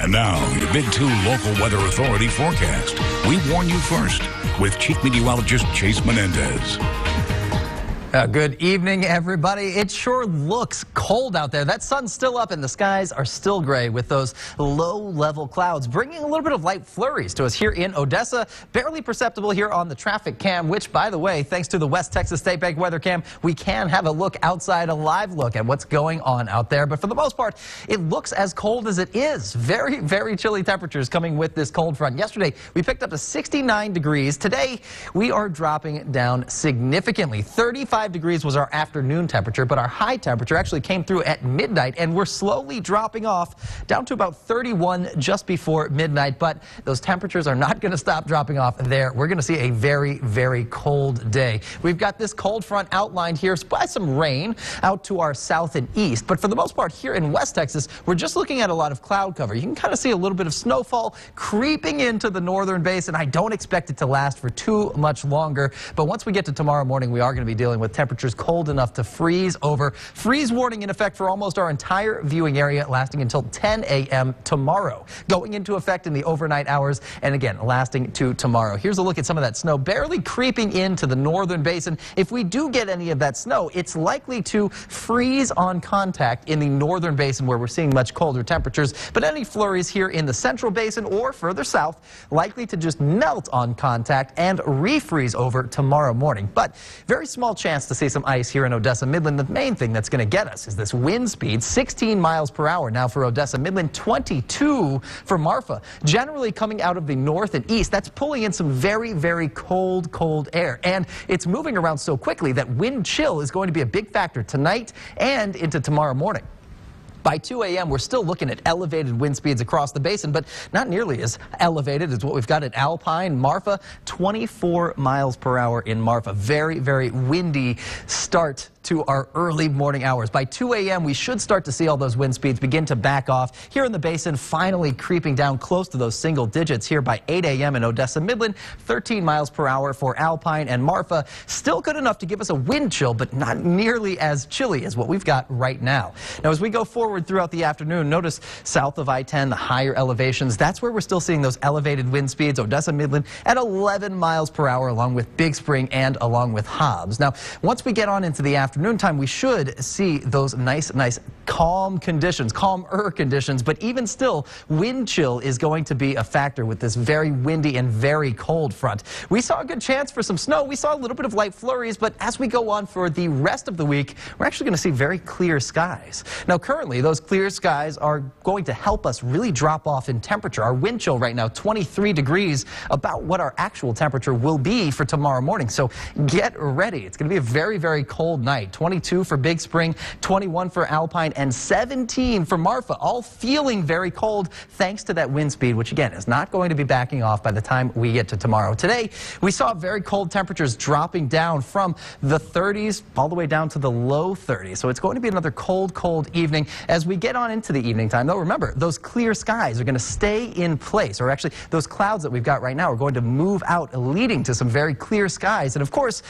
And now, your Big 2 local weather authority forecast. We warn you first with Chief Meteorologist Chase Menendez. Good evening, everybody. It sure looks cold out there. That sun's still up and the skies are still gray with those low-level clouds, bringing a little bit of light flurries to us here in Odessa. Barely perceptible here on the traffic cam, which, by the way, thanks to the West Texas State Bank weather cam, we can have a look outside, a live look at what's going on out there. But for the most part, it looks as cold as it is. Very, very chilly temperatures coming with this cold front. Yesterday, we picked up to 69 degrees. Today, we are dropping down significantly. 35 degrees was our afternoon temperature, but our high temperature actually came through at midnight, and we're slowly dropping off down to about 31 just before midnight. But those temperatures are not going to stop dropping off there. We're going to see a very, very cold day. We've got this cold front outlined here by some rain out to our south and east. But for the most part here in West Texas, we're just looking at a lot of cloud cover. You can kind of see a little bit of snowfall creeping into the northern basin. I don't expect it to last for too much longer. But once we get to tomorrow morning, we are going to be dealing with temperatures cold enough to freeze over. Freeze warning in effect for almost our entire viewing area, lasting until 10 a.m. tomorrow. Going into effect in the overnight hours, and again, lasting to tomorrow. Here's a look at some of that snow barely creeping into the northern basin. If we do get any of that snow, it's likely to freeze on contact in the northern basin where we're seeing much colder temperatures. But any flurries here in the central basin or further south, likely to just melt on contact and refreeze over tomorrow morning. But very small chance to see some ice here in Odessa Midland. The main thing that's going to get us is this wind speed, 16 miles per hour now for Odessa Midland, 22 for Marfa. Generally coming out of the north and east, that's pulling in some very, very cold air. And it's moving around so quickly that wind chill is going to be a big factor tonight and into tomorrow morning. By 2 a.m., we're still looking at elevated wind speeds across the basin, but not nearly as elevated as what we've got at Alpine. Marfa, 24 miles per hour in Marfa. Very, very windy start to our early morning hours. By 2 a.m., we should start to see all those wind speeds begin to back off. Here in the basin, finally creeping down close to those single digits here by 8 a.m. in Odessa Midland, 13 miles per hour for Alpine and Marfa. Still good enough to give us a wind chill, but not nearly as chilly as what we've got right now. Now, as we go forward throughout the afternoon, notice south of I-10, the higher elevations, that's where we're still seeing those elevated wind speeds. Odessa Midland at 11 miles per hour along with Big Spring and along with Hobbs. Now, once we get on into the afternoon time, we should see those nice calm conditions, calmer conditions, but even still, wind chill is going to be a factor with this very windy and very cold front. We saw a good chance for some snow. We saw a little bit of light flurries, but as we go on for the rest of the week, we're actually going to see very clear skies. Now, currently, those clear skies are going to help us really drop off in temperature. Our wind chill right now, 23 degrees, about what our actual temperature will be for tomorrow morning. So get ready. It's going to be a very, very cold night. 22 for Big Spring, 21 for Alpine, and 17 for Marfa, all feeling very cold thanks to that wind speed, which again is not going to be backing off by the time we get to tomorrow. Today, we saw very cold temperatures dropping down from the 30s all the way down to the low 30s. So it's going to be another cold evening. As we get on into the evening time, though, remember, those clear skies are going to stay in place, or actually those clouds that we've got right now are going to move out, leading to some very clear skies. And of course,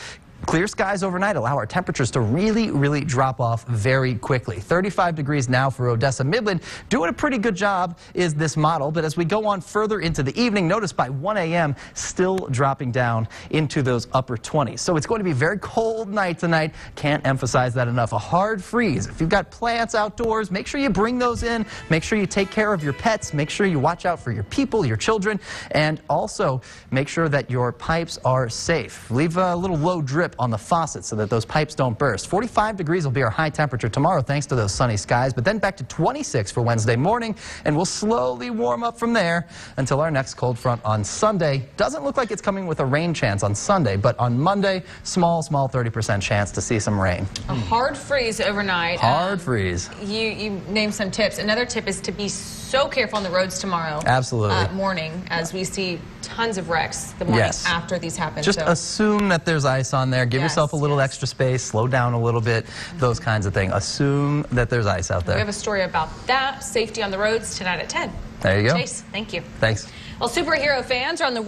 clear skies overnight allow our temperatures to really drop off very quickly. 35 degrees now for Odessa Midland. Doing a pretty good job is this model, but as we go on further into the evening, notice by 1 a.m. still dropping down into those upper 20s. So it's going to be a very cold night tonight. Can't emphasize that enough. A hard freeze. If you've got plants outdoors, make sure you bring those in. Make sure you take care of your pets. Make sure you watch out for your people, your children, and also make sure that your pipes are safe. Leave a little low drip on the faucet so that those pipes don't burst. 45 degrees will be our high temperature tomorrow thanks to those sunny skies, but then back to 26 for Wednesday morning, and we'll slowly warm up from there until our next cold front on Sunday. Doesn't look like it's coming with a rain chance on Sunday, but on Monday, small 30% chance to see some rain. A hard freeze overnight. Hard freeze. You named some tips. Another tip is to be so careful on the roads tomorrow. Absolutely. Morning, as we see tons of wrecks the morning after these happen. Just assume that there's ice on there. Give yourself a little extra space. Slow down a little bit. Those kinds of things. Assume that there's ice out there. We have a story about that, safety on the roads, tonight at 10. There you go. Chase, thank you. Thanks. Well, superhero fans are on the